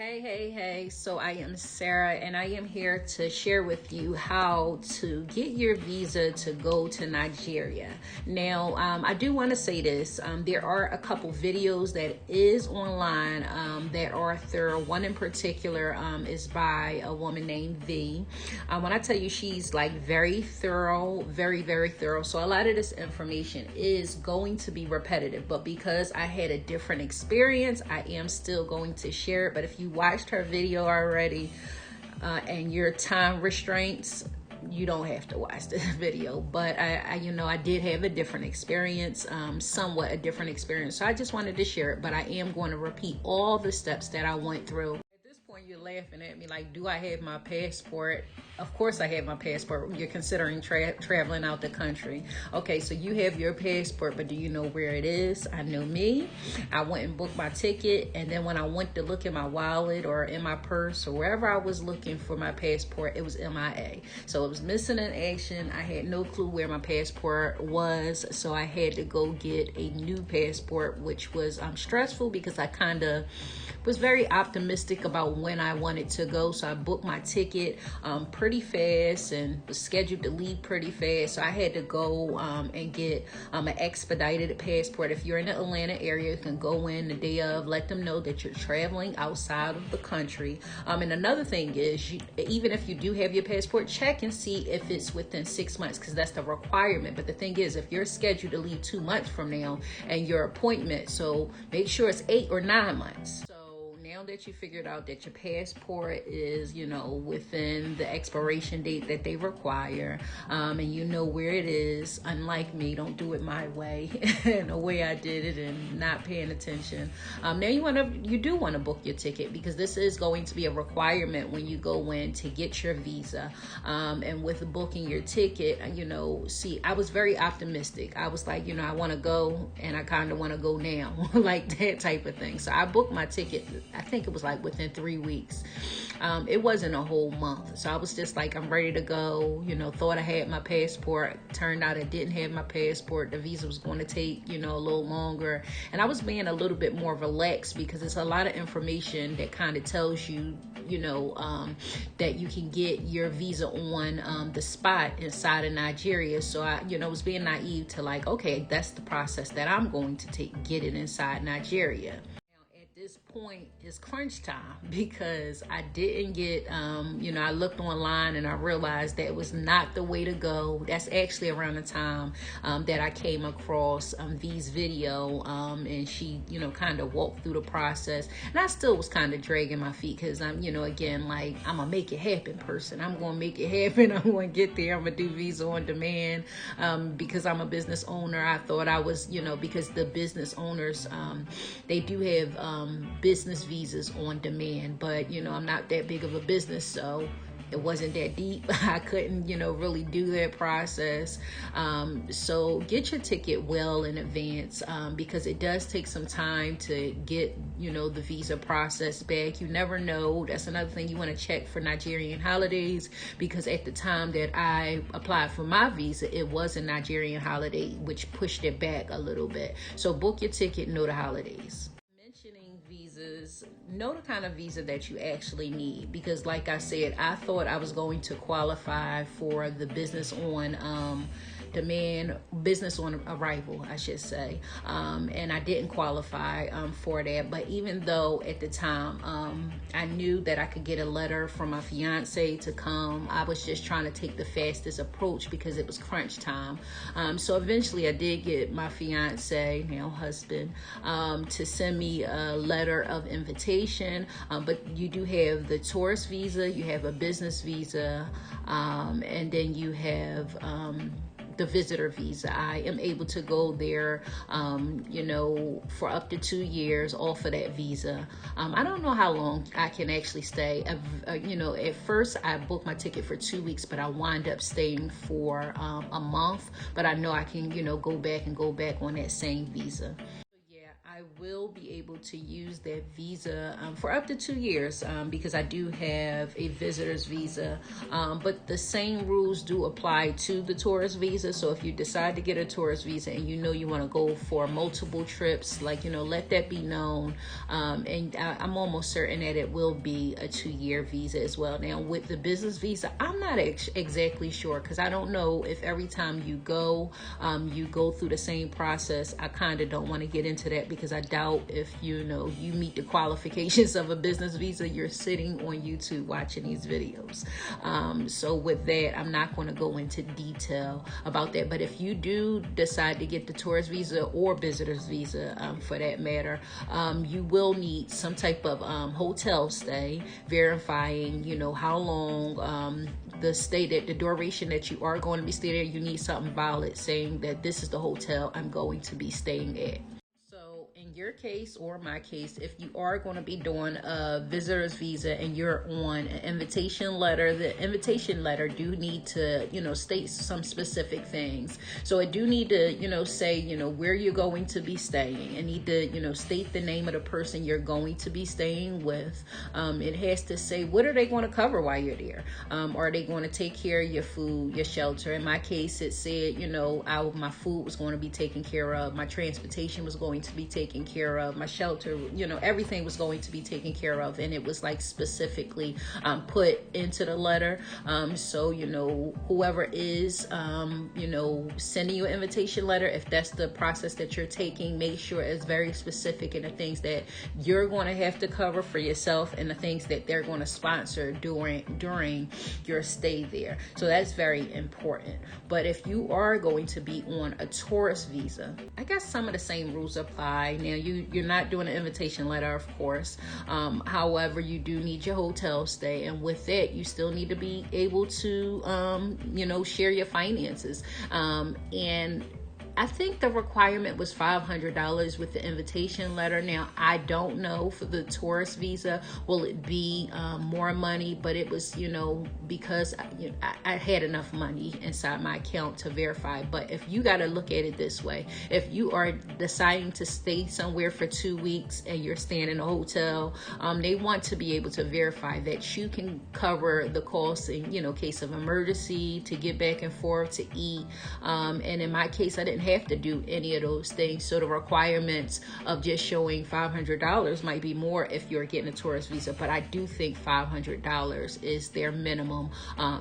Hey. So I am Sarah, and I am here to share with you how to get your visa to go to Nigeria. Now, I do want to say this. There are a couple videos that is online that are thorough. One in particular is by a woman named V. When I tell you she's like very thorough, very thorough. So a lot of this information is going to be repetitive, but because I had a different experience, I am still going to share it. But if you watched her video already and your time restraints, you don't have to watch this video. But I did have a different experience, somewhat a different experience. So I just wanted to share it, but I am going to repeat all the steps that I went through. At this point, you're laughing at me like, do I have my passport? Of course I have my passport. You're considering traveling out the country. Okay, so you have your passport, but do you know where it is? I know me. I went and booked my ticket, and then when I went to look in my wallet or in my purse or wherever I was looking for my passport, it was MIA. So it was missing in action. I had no clue where my passport was, so I had to go get a new passport, which was stressful because I kind of was very optimistic about when I wanted to go. So I booked my ticket pretty fast and was scheduled to leave pretty fast. So I had to go and get an expedited passport. If you're in the Atlanta area, you can go in the day of, let them know that you're traveling outside of the country. And another thing is, even if you do have your passport, check and see if it's within 6 months, because that's the requirement. But the thing is, if you're scheduled to leave 2 months from now and your appointment, so make sure it's 8 or 9 months. Now that you figured out that your passport is, within the expiration date that they require, and you know where it is, unlike me, don't do it my way, the way I did it and not paying attention. Now you do want to book your ticket, because this is going to be a requirement when you go in to get your visa. And with booking your ticket, I was very optimistic. I was like, I want to go, and I kind of want to go now, like that type of thing. So I booked my ticket, I think it was like within 3 weeks. It wasn't a whole month. So I was just like, I'm ready to go, thought I had my passport. Turned out I didn't have my passport. The visa was going to take, a little longer. And I was being a little bit more relaxed, because it's a lot of information that kind of tells you, that you can get your visa on the spot inside of Nigeria. So I, was being naive to like, okay, that's the process that I'm going to take, get it inside Nigeria. This point is crunch time, because I didn't get, I looked online and I realized that was not the way to go. That's actually around the time that I came across V's video, and she, kind of walked through the process. And I still was kind of dragging my feet, because I'm, again, like, I'm a make it happen person. I'm going to make it happen. I'm going to get there. I'm going to do visa on demand, because I'm a business owner. I thought I was, because the business owners, they do have business visas on demand, but I'm not that big of a business, so it wasn't that deep. I couldn't really do that process. So get your ticket well in advance, because it does take some time to get the visa process back. You never know. That's another thing you want to check for Nigerian holidays, because at the time that I applied for my visa, it was a Nigerian holiday, which pushed it back a little bit. So book your ticket, know the holidays. Visas, know the kind of visa that you actually need, because like I said, I thought I was going to qualify for the business on demand, business on arrival, I should say, and I didn't qualify for that. But even though at the time I knew that I could get a letter from my fiance to come, I was just trying to take the fastest approach, because it was crunch time. So eventually I did get my fiance, now husband, to send me a letter of invitation. But you do have the tourist visa, you have a business visa, and then you have the visitor visa. I am able to go there, for up to 2 years off of that visa. I don't know how long I can actually stay. At first I booked my ticket for 2 weeks, but I wind up staying for a month. But I know I can, go back on that same visa. I I will be able to use that visa for up to 2 years because I do have a visitor's visa. But the same rules do apply to the tourist visa. So if you decide to get a tourist visa and you want to go for multiple trips, like, let that be known. And I'm almost certain that it will be a 2-year visa as well. Now, with the business visa, I'm not exactly sure because I don't know if every time you go through the same process. I kind of don't want to get into that because I doubt if you meet the qualifications of a business visa, you're sitting on YouTube watching these videos. So with that, I'm not going to go into detail about that. But if you do decide to get the tourist visa or visitor's visa, for that matter, you will need some type of hotel stay, verifying, how long the duration that you are going to be staying there. You need something valid saying that this is the hotel I'm going to be staying at. So in your case or my case, if you are going to be doing a visitor's visa and you're on an invitation letter, the invitation letter do need to, state some specific things. So it do need to, say, where you're going to be staying. It need to, state the name of the person you're going to be staying with. It has to say, what are they going to cover while you're there? Are they going to take care of your food, your shelter? In my case, it said, my food was going to be taken care of. My transportation was going to be taken care of. My shelter, everything was going to be taken care of. And it was like specifically put into the letter. So, whoever is, sending you an invitation letter, if that's the process that you're taking, make sure it's very specific in the things that you're going to have to cover for yourself and the things that they're going to sponsor during your stay there. So that's very important. But if you are going to be on a tourist visa, I guess some of the same rules apply. Now, you're not doing an invitation letter, of course. However, you do need your hotel stay. And with that, you still need to be able to, share your finances. And I think the requirement was $500 with the invitation letter. Now, I don't know for the tourist visa, will it be more money? But it was, because I had enough money inside my account to verify. But if you got to look at it this way, if you are deciding to stay somewhere for 2 weeks and you're staying in a hotel, they want to be able to verify that you can cover the costs in, case of emergency, to get back and forth, to eat. And in my case, I didn't have to do any of those things. So the requirements of just showing $500 might be more if you're getting a tourist visa, but I do think $500 is their minimum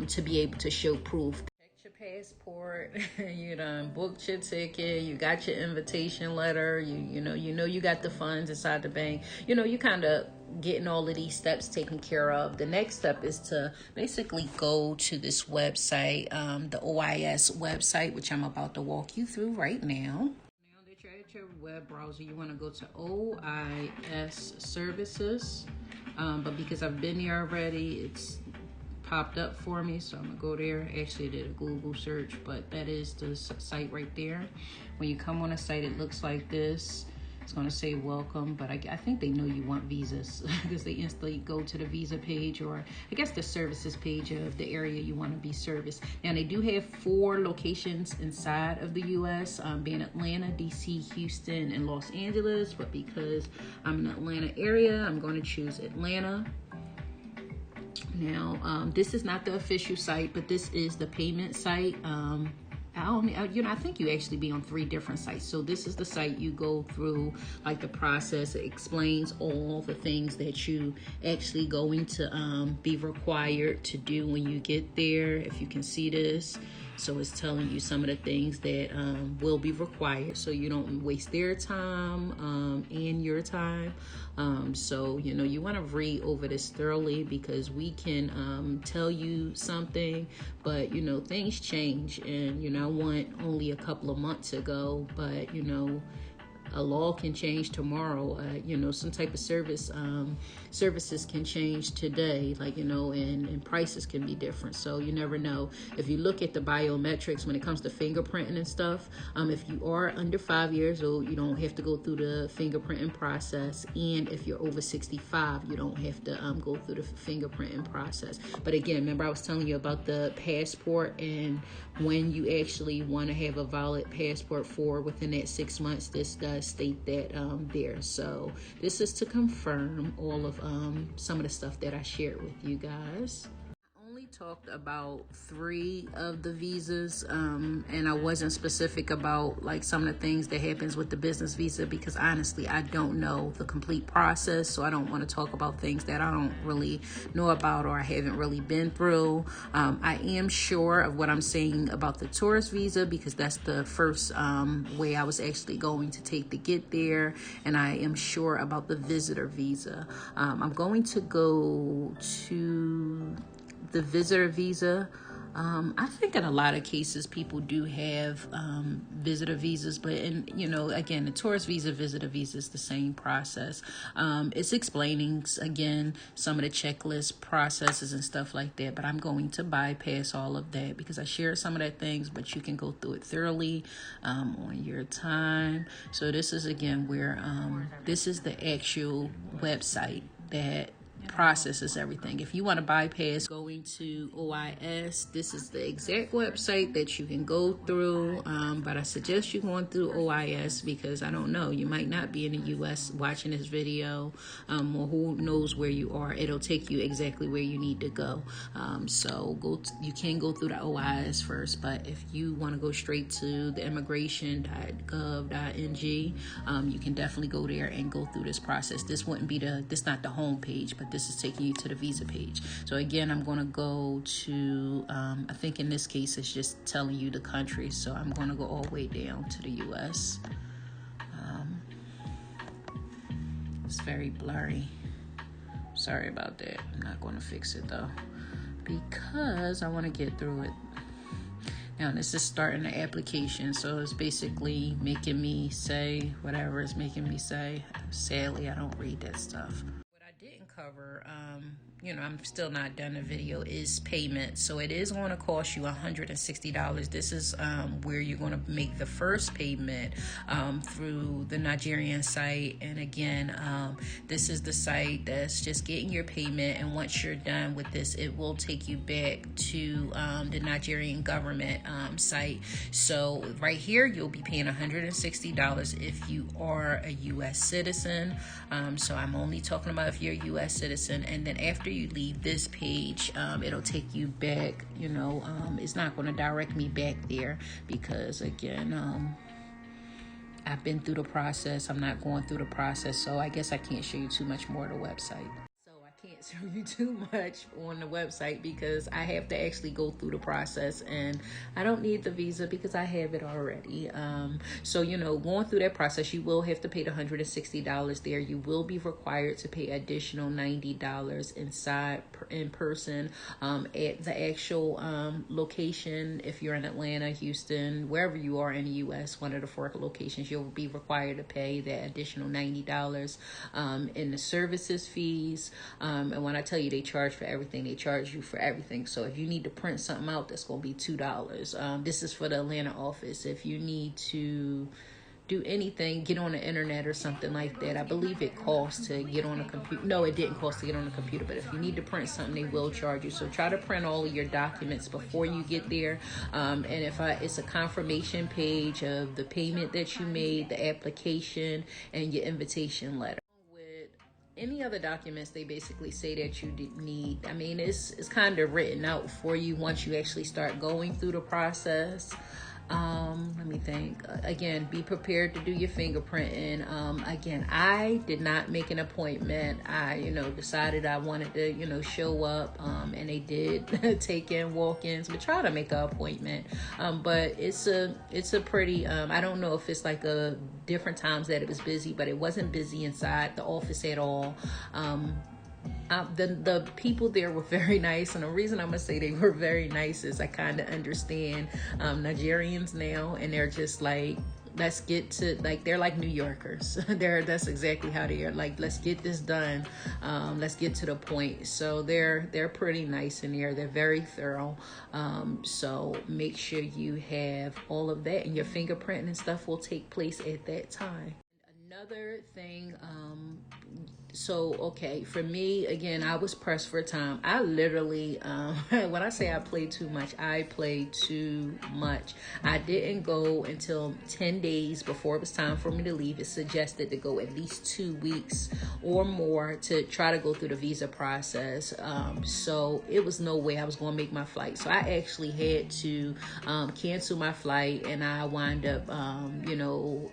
to be able to show proof. Check your passport, you done booked your ticket, you got your invitation letter, you got the funds inside the bank, you kind of getting all of these steps taken care of. The next step is to basically go to this website, the OIS website, which I'm about to walk you through right now. Now that you're at your web browser, you want to go to OIS services, but because I've been there already, it's popped up for me, so I'm gonna go there. Actually, I did a Google search, but that is the site right there. When you come on a site, it looks like this. It's going to say welcome, but I think they know you want visas because they instantly go to the visa page, or I guess the services page of the area you want to be serviced. Now, they do have 4 locations inside of the U.S., being Atlanta, D.C., Houston, and Los Angeles. But because I'm in the Atlanta area, I'm going to choose Atlanta. Now, this is not the official site, but this is the payment site. I think you actually be on 3 different sites. So this is the site you go through, like the process. It explains all the things that you actually going to be required to do when you get there. If you can see this, so it's telling you some of the things that will be required, so you don't waste their time and your time. So you want to read over this thoroughly, because we can tell you something, but things change, and I want only a couple of months ago, but a law can change tomorrow. Some type of services can change today, and prices can be different. So you never know. If you look at the biometrics when it comes to fingerprinting and stuff, if you are under 5 years old, you don't have to go through the fingerprinting process. And if you're over 65, you don't have to go through the fingerprinting process. But again, remember I was telling you about the passport, and when you actually want to have a valid passport for within that 6 months, this does does state that there. So this is to confirm all of some of the stuff that I shared with you guys. Talked about 3 of the visas, and I wasn't specific about like some of the things that happens with the business visa, because honestly I don't know the complete process, so I don't want to talk about things that I don't really know about or I haven't really been through. I am sure of what I'm saying about the tourist visa, because that's the first way I was actually going to take to get there, and I am sure about the visitor visa. I'm going to go to the visitor visa. I think in a lot of cases people do have visitor visas, but again, the tourist visa, visitor visa is the same process. It's explaining again some of the checklist processes and stuff like that, but I'm going to bypass all of that because I shared some of that things, but you can go through it thoroughly on your time. So this is again where this is the actual website that processes everything. If you want to bypass going to OIS, this is the exact website that you can go through, but I suggest you going through OIS because I don't know, you might not be in the US watching this video, or who knows where you are. It'll take you exactly where you need to go. So you can go through the OIS first, but if you want to go straight to the immigration.gov.ng, you can definitely go there and go through this process. This wouldn't be this not the home page, but this is taking you to the visa page. So again, I'm going to go to, I think in this case, it's just telling you the country. So I'm going to go all the way down to the US. It's very blurry. Sorry about that. I'm not going to fix it though, because I want to get through it. Now, this is starting the application, so it's basically making me say whatever it's making me say. Sadly, I don't read that stuff. Cover, I'm still not done the video, is payment. So it is going to cost you $160. This is where you're going to make the first payment through the Nigerian site. And again, this is the site that's just getting your payment, and once you're done with this, it will take you back to the Nigerian government site. So right here, you'll be paying $160 if you are a US citizen. So I'm only talking about if you're a US citizen, and then after you leave this page, it'll take you back. It's not going to direct me back there because again, I've been through the process. I'm not going through the process, so I guess I can't show you too much more of the website. Can't show you too much on the website because I have to actually go through the process, and I don't need the visa because I have it already. So going through that process, you will have to pay the $160 there. You will be required to pay additional $90 in person at the actual location. If you're in Atlanta, Houston, wherever you are in the US, one of the 4 locations, you'll be required to pay that additional $90 in the services fees. And when I tell you they charge for everything, they charge you for everything. So if you need to print something out, that's going to be $2. This is for the Atlanta office. If you need to do anything, get on the internet or something like that, I believe it costs to get on a computer. No, it didn't cost to get on a computer, but if you need to print something, they will charge you. So try to print all of your documents before you get there. And it's a confirmation page of the payment that you made, the application, and your invitation letter. Any other documents they basically say that you need. I mean, it's kind of written out for you once you actually start going through the process. Let me think. Again, be prepared to do your fingerprinting. Again, I did not make an appointment. I, decided I wanted to, show up, and they did take in walk-ins, but try to make an appointment. But it's a pretty, I don't know if it's like a different times that it was busy, but it wasn't busy inside the office at all. The people there were very nice, and the reason I'm gonna say they were very nice is I kind of understand Nigerians now, and they're just like, let's get to, like, they're like New Yorkers. That's exactly how they are. Like, let's get this done. Let's get to the point. So they're pretty nice in there. They're very thorough. So make sure you have all of that, and your fingerprinting and stuff will take place at that time. Another thing, So, okay, for me, again, I was pressed for time. I literally, when I say I played too much, I played too much. I didn't go until 10 days before it was time for me to leave. It suggested to go at least 2 weeks or more to try to go through the visa process. So it was no way I was going to make my flight. So I actually had to cancel my flight, and I wind up,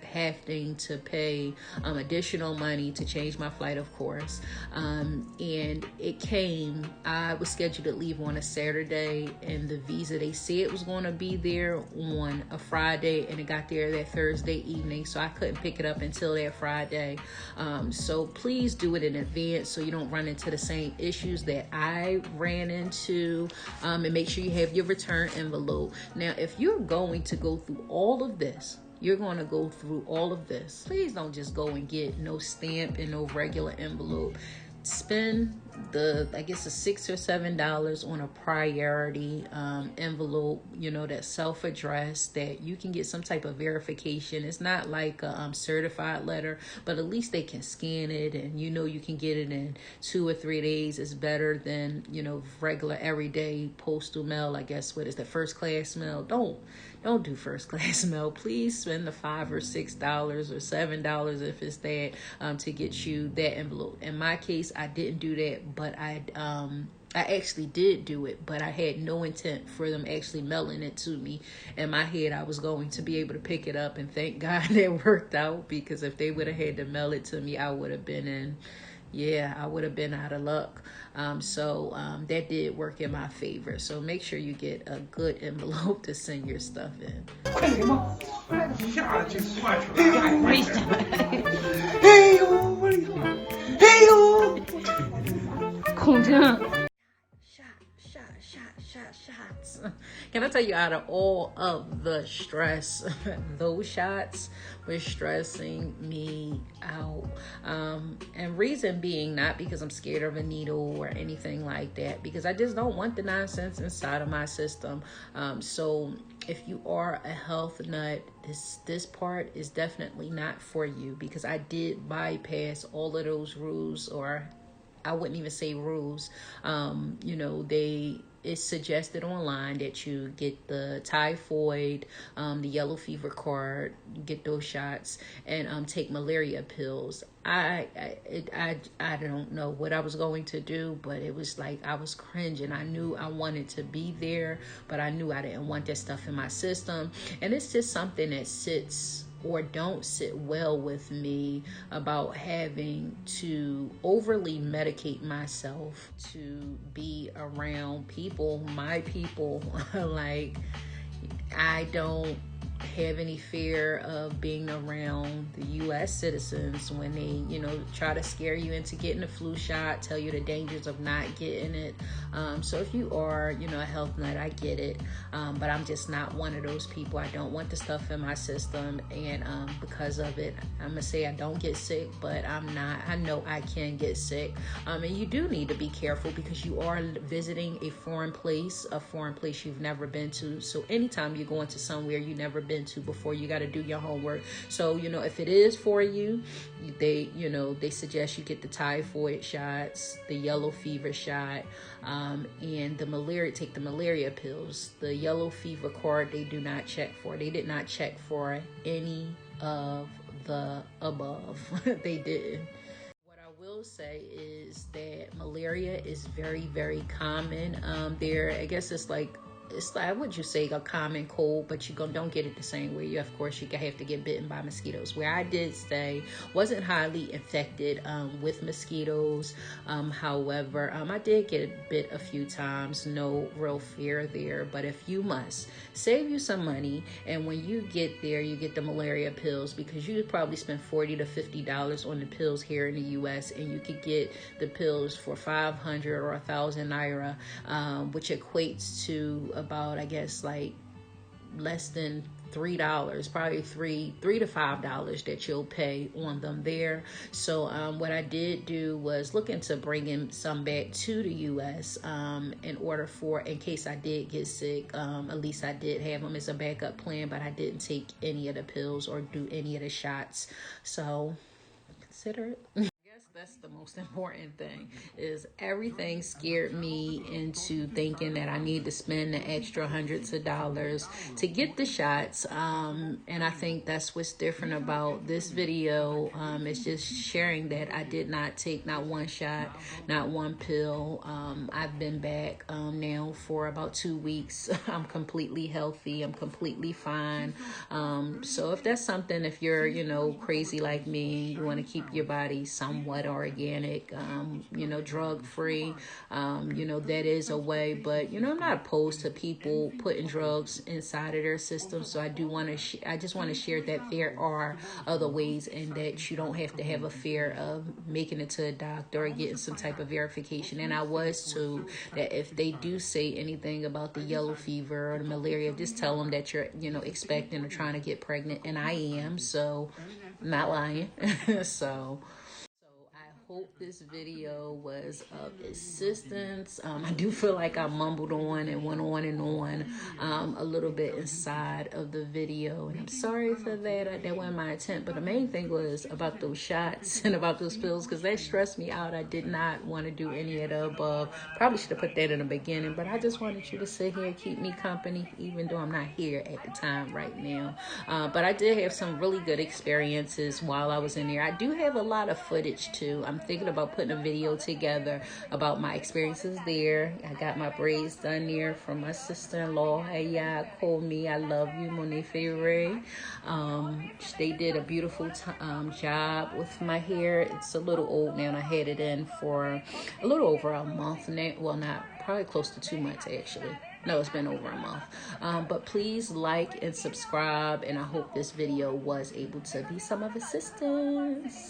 having to pay additional money to change my flight, of course. And it came, I was scheduled to leave on a Saturday, and the visa, they said it was going to be there on a Friday, and it got there that Thursday evening, so I couldn't pick it up until that Friday. So please do it in advance so you don't run into the same issues that I ran into, and make sure you have your return envelope. Now, if you're going to go through all of this, please don't just go and get no stamp and no regular envelope. Spend the, I guess, $6 or $7 on a priority envelope, that's self-addressed, that you can get some type of verification. It's not like a certified letter, but at least they can scan it, and you can get it in 2 or 3 days. It's better than regular everyday postal mail. I guess, what is that, first class mail? Don't do first class mail. Please spend the $5 or $6 or $7 if it's that, to get you that envelope. In my case, I didn't do that, but I actually did do it, but I had no intent for them actually mailing it to me. In my head, I was going to be able to pick it up, and thank God that worked out, because if they would have had to mail it to me, I would have been out of luck. So that did work in my favor. So make sure you get a good envelope to send your stuff in. Shots. Can I tell you, out of all of the stress, those shots were stressing me out. And reason being, not because I'm scared of a needle or anything like that, because I just don't want the nonsense inside of my system. So if you are a health nut, this part is definitely not for you, because I did bypass all of those rules, or I wouldn't even say rules. It's suggested online that you get the typhoid, the yellow fever card, get those shots, and take malaria pills. I don't know what I was going to do, but it was like I was cringing. I knew I wanted to be there, but I knew I didn't want that stuff in my system. And it's just something that sits or don't sit well with me, about having to overly medicate myself to be around people, my people. Like, I don't have any fear of being around the U.S. citizens when they, try to scare you into getting a flu shot, tell you the dangers of not getting it. So if you are, a health nut, I get it. But I'm just not one of those people. I don't want the stuff in my system. And because of it, I'm going to say I don't get sick, but I know I can get sick. And you do need to be careful, because you are visiting a foreign place you've never been to. So anytime you go into somewhere you never been to before, you got to do your homework. So if it is for you, they suggest you get the typhoid shots, the yellow fever shot, and take the malaria pills. The yellow fever card, they do not check for. They did not check for any of the above. They didn't. What I will say is that malaria is very, very common. I guess it's like, would you say, a common cold, but you don't get it the same way. You, of course, you have to get bitten by mosquitoes. Where I did stay wasn't highly infected with mosquitoes. However, I did get bit a few times. No real fear there. But if you must, save you some money, and when you get there, you get the malaria pills, because you probably spend $40 to $50 on the pills here in the U.S., and you could get the pills for 500 or 1,000 naira, which equates to about, I guess, like less than $3, probably $3 to $5 that you'll pay on them there. So what I did do was look into bringing some back to the U.S. In case I did get sick. At least I did have them as a backup plan, but I didn't take any of the pills or do any of the shots. So consider it. That's the most important thing. Is everything scared me into thinking that I need to spend the extra hundreds of dollars to get the shots. And I think that's what's different about this video. It's just sharing that I did not take not one shot, not one pill. I've been back now for about 2 weeks. I'm completely healthy. I'm completely fine. So if that's something, if you're, crazy like me, you want to keep your body somewhat organic, drug free, that is a way. But, I'm not opposed to people putting drugs inside of their system. So I do want to, I just want to share that there are other ways, and that you don't have to have a fear of making it to a doctor or getting some type of verification. And I was told that if they do say anything about the yellow fever or the malaria, just tell them that you're, expecting or trying to get pregnant. And I am, so I'm not lying. So I hope this video was of assistance. I do feel like I mumbled on and went on and on a little bit inside of the video, and I'm sorry for that. That wasn't my intent, but the main thing was about those shots and about those pills, because that stressed me out. I did not want to do any of the above. Probably should have put that in the beginning, but I just wanted you to sit here and keep me company, even though I'm not here at the time right now. But I did have some really good experiences while I was in there. I do have a lot of footage too. I'm thinking about putting a video together about my experiences there. I got my braids done there from my sister-in-law. Hey, yeah, call me. I love you, Monique Ray. They did a beautiful job with my hair. It's a little old now, and I had it in for a little over a month now. Well, not probably close to 2 months actually. No, it's been over a month. But please like and subscribe, and I hope this video was able to be some of assistance.